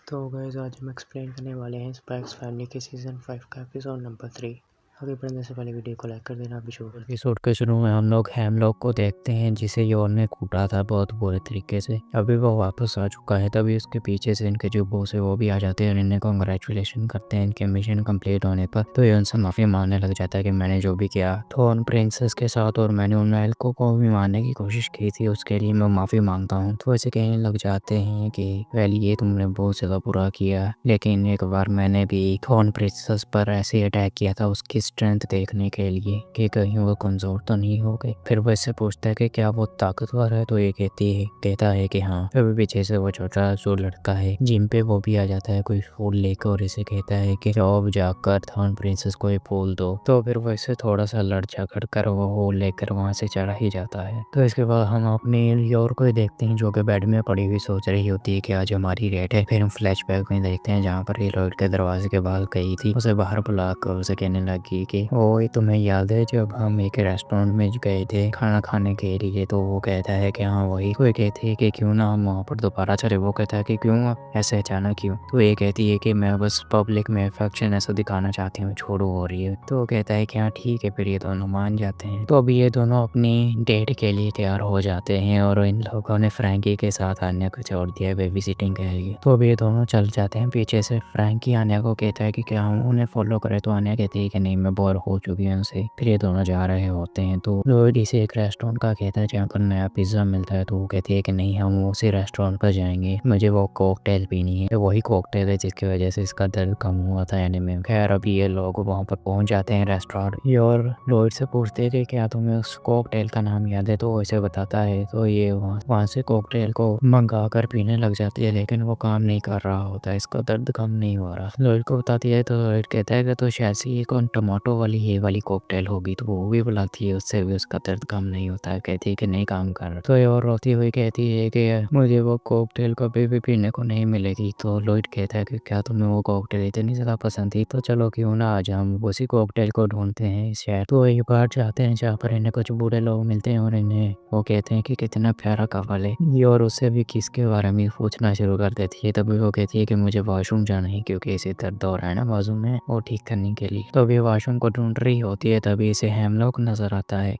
तो गाइस आज हम एक्सप्लेन करने वाले हैं स्पाइक्स फैमिली के सीज़न 5 का एपिसोड नंबर 3। आगे बढ़ने से पहले वीडियो को लाइक कर देना, अभी शुरू करते हैं। एपिसोड के शुरू में हम लोग हेमलॉक को देखते हैं जिसे योर ने कूटा था बहुत बुरे तरीके से। अभी वो वापस आ चुका है, तभी उसके पीछे से इनके जो बॉस है वो भी आ जाते हैं और इन्हें कॉन्ग्रेचुलेशन करते हैं इनके मिशन कंप्लीट होने पर। तो ये उनसे माफ़ी मांगने लग जाता है कि मैंने जो भी किया तो उन प्रिंसेस के साथ और मैंने उन एल्को को भी मारने की कोशिश की थी, उसके लिए मैं माफ़ी मांगता हूँ। तो ऐसे कहने लग जाते हैं कि वेल ये तुमने बहुत ज़्यादा बुरा किया, लेकिन एक बार मैंने भी थॉर्न प्रिंसेस पर ऐसे अटैक किया था उसकी स्ट्रेंथ देखने के लिए कि कहीं वो कमज़ोर तो नहीं हो गई। फिर वो इससे पूछता है कि क्या वो ताकतवर है, तो ये कहता है कि हाँ। फिर पीछे से वो छोटा जो लड़का है जिम पे वो भी आ जाता है कोई फूल लेकर और इसे कहता है कि जाओ जाकर थॉर्न प्रिंसेस को ये फूल दो। तो फिर वो इससे थोड़ा सा लड़ झगड़ कर वो फूल लेकर वहाँ से चला ही जाता है। तो इसके बाद हम अपने योर को देखते हैं जो कि बेड में पड़ी हुई सोच रही होती है कि आज हमारी रेट है। फिर हम फ्लैशबैक में देखते हैं जहाँ पर ये लॉयड के दरवाजे के बाहर गई थी, उसे बाहर बुलाकर उसे कहने लगी कि ओए तुम्हें याद है जब हम एक रेस्टोरेंट में गए थे खाना खाने के लिए। तो वो कहता है कि हाँ वही। कोई कहती है कि क्यों ना हम वहाँ पर दोबारा चले। वो कहता है कि क्यों ऐसे अचानक क्यों। तो ये कहती है कि मैं बस पब्लिक में अफेक्शन ऐसा दिखाना चाहती हूँ, छोड़ो हो रही है। तो वो कहता है कि हाँ ठीक है। फिर ये दोनों मान जाते हैं। तो अभी ये दोनों अपनी डेट के लिए तैयार हो जाते हैं और इन लोगों ने फ्रैंकी के साथ आन्या को छोड़ दिया है बेबी सिटिंग के लिए। तो अभी ये दोनों चल जाते हैं। पीछे से फ्रैंकी आन्या को कहता है कि क्या हम उन्हें फॉलो करें, तो आन्या कहती है कि नहीं मैं बोर हो चुकी हूँ उनसे। फिर ये दोनों जा रहे होते हैं। तो लॉयड इसे एक रेस्टोरेंट का कहता है जहाँ पर नया पिज्ज़ा मिलता है। तो वो कहती है कि नहीं हम उसी रेस्टोरेंट पर जाएंगे, मुझे वो कॉकटेल पीनी है। तो वही कॉकटेल है जिसकी वजह से इसका दर्द कम हुआ था एनीमे में। खैर अभी ये लोग वहाँ पर पहुँच जाते हैं रेस्टोरेंट और लॉयड से पूछते हैं कि क्या तुम्हें उस कॉकटेल का नाम याद है। तो वो इसे बताता है। तो ये वहाँ से कॉकटेल को मंगा कर पीने लग जाती है, लेकिन वो काम नहीं कर रहा होता है, इसका दर्द कम नहीं हो रहा। लॉयड को बताती है तो लॉयड कहता है कि तो शायद से ये कौन टमाटो वाली ये वाली कॉकटेल होगी। तो वो भी बुलाती है, उससे भी उसका दर्द कम नहीं होता है। कहती है कि नहीं काम कर रहा। तो ये और रोती हुई कहती है कि मुझे वो कॉकटेल कभी भी पीने को नहीं मिलेगी। तो लॉयड कहता है कि क्या तुम्हें वो कॉकटेल इतनी ज़्यादा पसंद थी, तो चलो क्यों ना आज हम उसी कॉकटेल को ढूंढते हैं शायद। तो एक बार जाते हैं जहाँ पर इन्हें कुछ बूढ़े लोग मिलते हैं और इन्हें वो कहते हैं कि कितना प्यारा कपल है ये, और उससे भी किसके बारे में पूछना शुरू कर देती है। तभी वो कहती है कि मुझे वॉशरूम जाना है क्योंकि इसे दर्द हो रहा है ना बाजू में, वो ठीक करने के लिए। तो अभी वॉशरूम को ढूंढ रही होती है, तभी इसे हेमलॉक नजर आता है।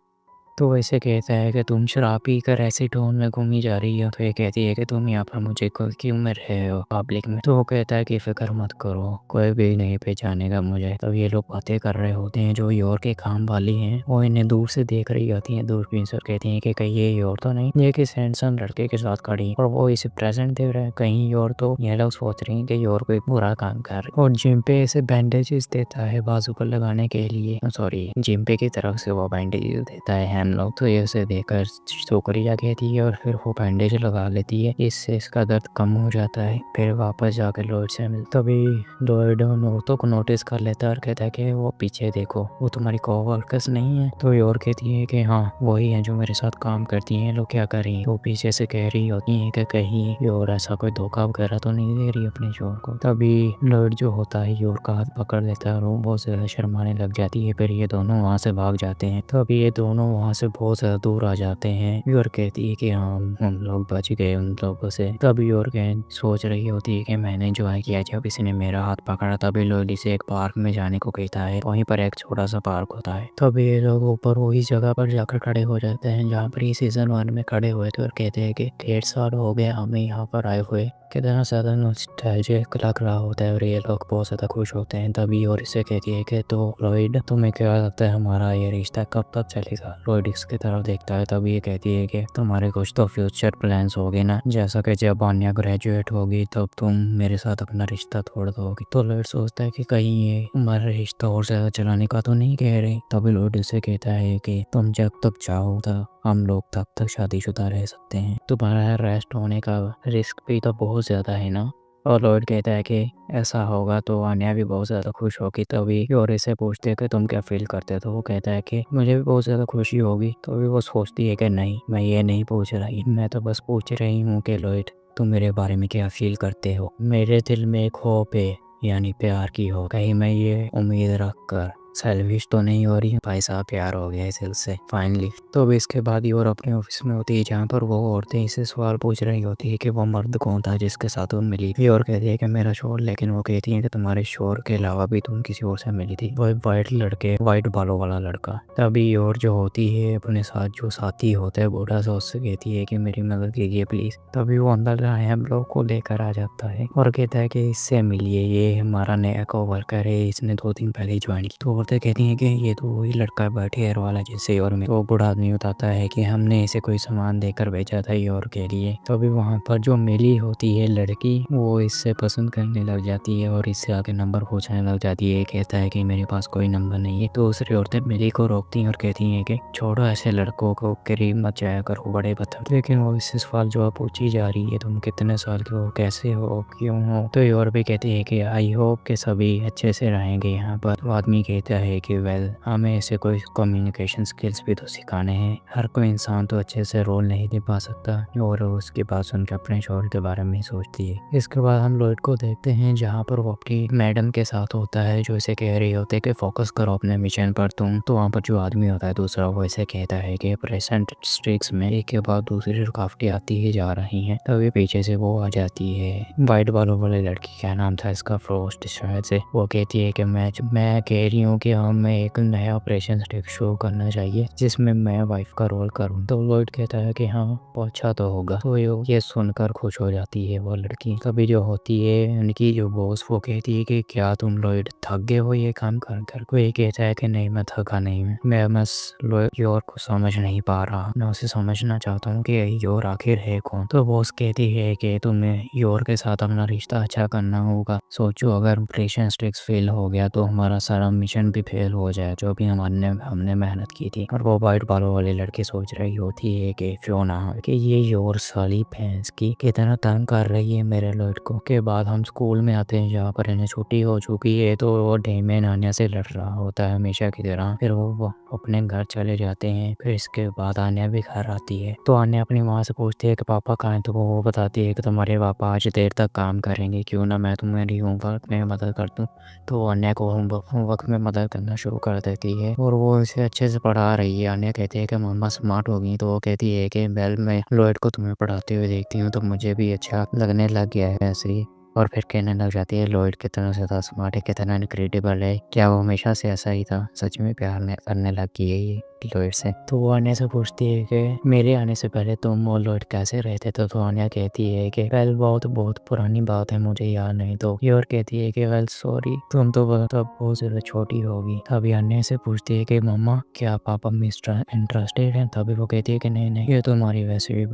तो वैसे कहता है कि तुम शराब पी कर ऐसी टोन में घूमी जा रही हो। तो ये कहती है कि तुम यहाँ पर मुझे क्यों में रहे हो पब्लिक में। तो वो कहता है कि फिक्र मत करो, कोई भी नहीं पहचानेगा मुझे। तब ये लोग बातें कर रहे होते हैं। जो योर के काम वाली हैं वो इन्हें दूर से देख रही होती हैं दूरबीन से, और कहती हैं कि कहीं ये योर तो नहीं, ये किस हैंडसम लड़के के साथ खड़ी और वो इसे प्रेजेंट दे रहा है कहीं योर। तो ये लोग सोच रहे हैं कि योर कोई बुरा काम कर रहे। और जिम पे इसे बैंडेजेस देता है बाजू पर लगाने के लिए, सॉरी जिम पे की तरफ से वो बैंडेजेस देता है लोग। तो ये उसे देखकर शुक्रिया कहती है और फिर वो बैंडेज लगा लेती है, इससे इसका दर्द कम हो जाता है। फिर वापस जाकर लॉयड से मिलता। तभी लॉयड उन औरतों को नोटिस कर लेता है और कहता है कि वो पीछे देखो, वो तुम्हारी कोवर्कर्स नहीं है। तो ये और कहती है कि हाँ वही है जो मेरे साथ काम करती हैं, लोग क्या कर रही है। तो पीछे से कह रही होती है कि कहीं योर ऐसा कोई धोखा वगैरह तो नहीं दे रही अपने शोर को। तभी लॉयड जो होता है योर का हाथ पकड़ लेता है और वो बहुत ज्यादा शर्माने लग जाती है। फिर ये दोनों वहाँ से भाग जाते हैं। तभी ये दोनों वहाँ से बहुत ज़्यादा दूर आ जाते हैं और कहती है कि हम लोग बच गए उन लोगों से। तभी और सोच रही होती है कि मैंने जो है किया जब किसी ने मेरा हाथ पकड़ा। तभी लोग इसे एक पार्क में जाने को कहता है, वहीं पर एक छोटा सा पार्क होता है। तभी ये लोग ऊपर वही जगह पर जाकर खड़े हो जाते हैं जहाँ पर ये सीजन 1 में खड़े हुए थे और कहते हैं कि 1.5 साल हो गए हमें यहाँ पर आए हुए, कितना ज़्यादा नॉस्टैल्जिक लग रहा होता है और ये लोग बहुत ज़्यादा खुश होते हैं। तभी और इसे कहती है कि तो लॉयड तुम्हें क्या लगता है हमारा ये रिश्ता कब तक चलेगा। लॉयड इसकी तरफ देखता है। तभी ये कहती है कि तुम्हारे कुछ तो फ्यूचर प्लान्स होंगे ना, जैसा कि जब आन्या ग्रेजुएट होगी तब तुम मेरे साथ अपना रिश्ता तोड़ दोगी। तो लॉयड सोचता है कि कहीं ये हमारा रिश्ता और ज़्यादा चलाने का तो नहीं कह रही। तभी लॉयड इसे कहता है कि तुम जब तक चाहो तो हम लोग तब तक शादीशुदा रह सकते हैं, तुम्हारा अरेस्ट होने का रिस्क भी तो बहुत ज़्यादा है ना। और लॉयड कहता है कि ऐसा होगा तो आन्या भी बहुत ज़्यादा खुश होगी। तभी और इसे पूछते हैं कि तुम क्या फील करते हो। तो वो कहता है कि मुझे भी बहुत ज़्यादा खुशी होगी। तो भी वो सोचती है कि नहीं मैं ये नहीं पूछ रही, मैं तो बस पूछ रही हूँ कि लॉयड तुम मेरे बारे में क्या फील करते हो। मेरे दिल में एक होप है, यानी प्यार की हो। कहीं मैं ये उम्मीद रख कर सेल्फिश तो नहीं हो रही है, भाई साहब प्यार हो गया इस दिल से फाइनली। तो अभी इसके बाद योर अपने ऑफिस में होती है जहाँ पर वो औरतें इसे सवाल पूछ रही होती है कि वो मर्द कौन था जिसके साथ वो मिली थी। और कहती है कि मेरा शोर, लेकिन वो कहती है कि तुम्हारे शोर के अलावा भी तुम किसी और से मिली थी, वो वाइट बालों वाला लड़का। तभी और जो होती है अपने साथ जो साथी होता है बूढ़ा सा, उससे कहती है कि मेरी मदद कीजिए प्लीज। तभी वो अंदर हम लोग को लेकर आ जाता है और कहता है कि इससे मिलिए, ये हमारा नया कोवर्कर है, इसने 2 दिन पहले ज्वाइन की। तो औरतें कहती हैं कि ये तो वही लड़का बैठे हेयर वाला जिससे और में। तो बूढ़ा आदमी बताता है कि हमने इसे कोई सामान देकर भेजा था योर के लिए। तो अभी वहाँ पर जो मिली होती है लड़की, वो इससे पसंद करने लग जाती है और इससे आगे नंबर पूछने लग जाती है। कहता है कि मेरे पास कोई नंबर नहीं है। तो दूसरी औरतें मिली को रोकती हैं और कहती हैं कि छोड़ो ऐसे लड़कों को, करीब मत जाया करो, बड़े बदतमीज। लेकिन वो इससे सवाल जवाब पूछी जा रही है, तुम कितने साल के हो, कैसे हो, क्यों हो। तो ये और भी कहती है कि आई होप के सभी अच्छे से रहेंगे यहाँ पर। तो आदमी कहता है कि वेल, हमें ऐसे कोई कम्युनिकेशन स्किल्स भी तो सिखाने हैं, हर कोई इंसान तो अच्छे से रोल नहीं निभा सकता। और उसकी बात सुनकर अपने शोर के बारे में सोचती है। इसके बाद हम लॉयड को देखते हैं जहाँ पर वो अपनी मैडम के साथ होता है, जो इसे कह रही होती है कि फोकस करो अपने मिशन पर तुम। तो वहाँ पर जो आदमी होता है दूसरा, वो इसे कहता है कि प्रेजेंट स्ट्रिक्स में एक के बाद दूसरी रुकावटें आती ही जा रही हैं। तभी पीछे से वो आ जाती है, वाइट बालों वाले लड़की, क्या नाम था इसका, फ्रोस्ट शायद से। वो कहती है कि मैं कह रही हूँ कि हमें एक नया ऑपरेशन स्टिक शो करना चाहिए जिसमें मैं वाइफ का रोल करूँ। तो लॉयड कहता है कि हाँ वो अच्छा तो होगा। तो ये सुनकर खुश हो जाती है वो लड़की। कभी जो होती है उनकी जो बॉस, वो कहती है कि क्या तुम लॉयड थक गए हो ये काम कर कर। कोई कहता है कि नहीं मैं थका नहीं हूँ, मैं बस योर को समझ नहीं पा रहा, मैं उसे समझना चाहता हूँ कि योर आखिर है कौन। तो बॉस कहती है कि तुम्हें योर के साथ अपना रिश्ता अच्छा करना होगा। सोचो अगर ऑपरेशन स्टिक्स फेल हो गया तो हमारा सारा मिशन भी फेल हो जाए, जो भी हमने मेहनत की थी। और वो वाइट बालों वाली लड़की सोच रही होती है कि फियोना कि ये योर साली भैंस की कितना तंग कर रही है मेरे लॉयड को। के बाद हम स्कूल में आते हैं जहाँ पर इन्हें छुट्टी हो चुकी है। तो वो डेमियन आन्या से लड़ रहा होता है हमेशा की तरह। फिर वो अपने घर चले जाते हैं। फिर इसके बाद आन्या भी घर आती है। तो आन्या अपनी माँ से पूछती है कि पापा कहाँ हैं। तो वो बताती है कि तुम्हारे पापा आज देर तक काम करेंगे, क्यों ना मैं तुम्हारी होमवर्क में मदद कर दूँ। तो आन्या को होमवर्क में मदद करना शुरू कर देती है और वो इसे अच्छे से पढ़ा रही है। आन्या कहती है कि मम्मा स्मार्ट हो गई। तो वो कहती है कि वेल, मैं लॉयड को तुम्हें पढ़ाते हुए देखती हूँ तो मुझे भी अच्छा लगने लग गया है ऐसे ही। और फिर कहने लग जाती है लॉयड कितना ज़्यादा स्मार्ट है, कितना इनक्रेडिबल है, क्या वो हमेशा से ऐसा ही था। सच में प्यार करने लग गई है ये लॉयड से। तो वो आन्या से पूछती है कि मेरे आने से पहले तुम और लॉयड कैसे रहते थे। तो आन्या कहती है कि वेल बहुत पुरानी बात है, मुझे याद नहीं। तो योर कहती है कि वेल सॉरी, तुम तो तब बहुत ज़्यादा छोटी होगी। तभी आन्या से पूछती है कि मम्मा क्या पापा में इंटरेस्टेड हैं। तभी वो कहती है कि नहीं ये तो हमारी वैसे भी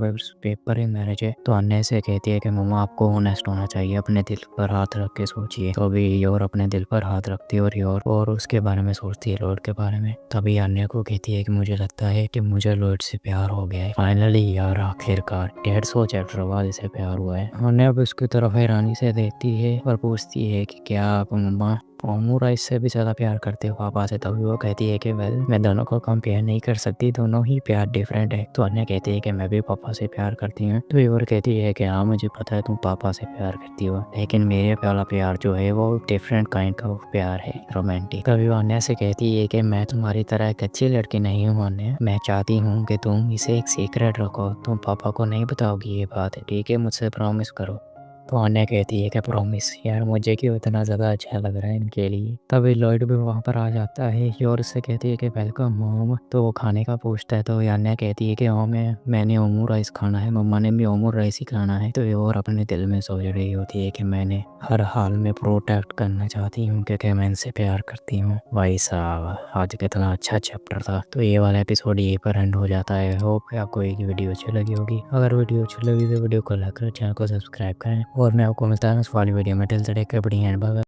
पेपर ही मैरिज है। तो आन्या से कहती है कि मम्मा आपको ऑनेस्ट होना चाहिए, अपने दिल पर हाथ रख के सोचिए। तो अभी योर अपने दिल पर हाथ रखती है और योर और उसके बारे में सोचती है, लॉयड के बारे में। तभी आन्या को कहती है कि मुझे लगता है कि मुझे लॉयड से प्यार हो गया है फाइनली यार, आखिरकार 150 चैप्टर बाद इसे प्यार हुआ है। आन्या अब उसकी तरफ हैरानी से देखती है और पूछती है कि क्या आप मम्मा ओमूरा इससे भी ज़्यादा प्यार करते हो पापा से। तभी वो कहती है कि वेल, मैं दोनों को कंपेयर नहीं कर सकती, दोनों ही प्यार डिफरेंट है। तो अन्य कहती है कि मैं भी पापा से प्यार करती हूँ। तो योर कहती है कि हाँ मुझे पता है तुम पापा से प्यार करती हो, लेकिन मेरे वाला प्यार जो है वो डिफरेंट काइंड का प्यार है, रोमांटिक। तभी वो अन्य से कहती है कि मैं तुम्हारी तरह एक अच्छी लड़की नहीं हूँ अन्य, मैं चाहती हूँ कि तुम इसे एक सीक्रेट रखो, तुम पापा को नहीं बताओगी ये बात, ठीक है, मुझसे प्रॉमिस करो। तो आन्या कहती है कि प्रॉमिस। यार मुझे क्यों इतना ज़्यादा अच्छा लग रहा है इनके लिए। तभी लॉयड भी वहाँ पर आ जाता है और उससे कहती है कि वेलकम होम। तो वो खाने का पूछता है। तो आन्या कहती है कि हाँ मैंने ओमू राइस खाना है, मम्मा ने भी ओमू राइस ही खाना है। तो और अपने दिल में सोच रही होती है कि मैंने हर हाल में प्रोटेक्ट करना चाहती हूँ क्योंकि मैं इनसे प्यार करती हूँ। भाई साहब आज कितना अच्छा चैप्टर था। तो ये वाला एपिसोड यहीं पर एंड हो जाता है। होप आपको एक वीडियो अच्छी लगी होगी। अगर वीडियो अच्छी लगी तो वीडियो को लाइक करें, चैनल को सब्सक्राइब करें और मैं आपको मिलता हूँ इस वाली वीडियो में। Till take care, bye bye.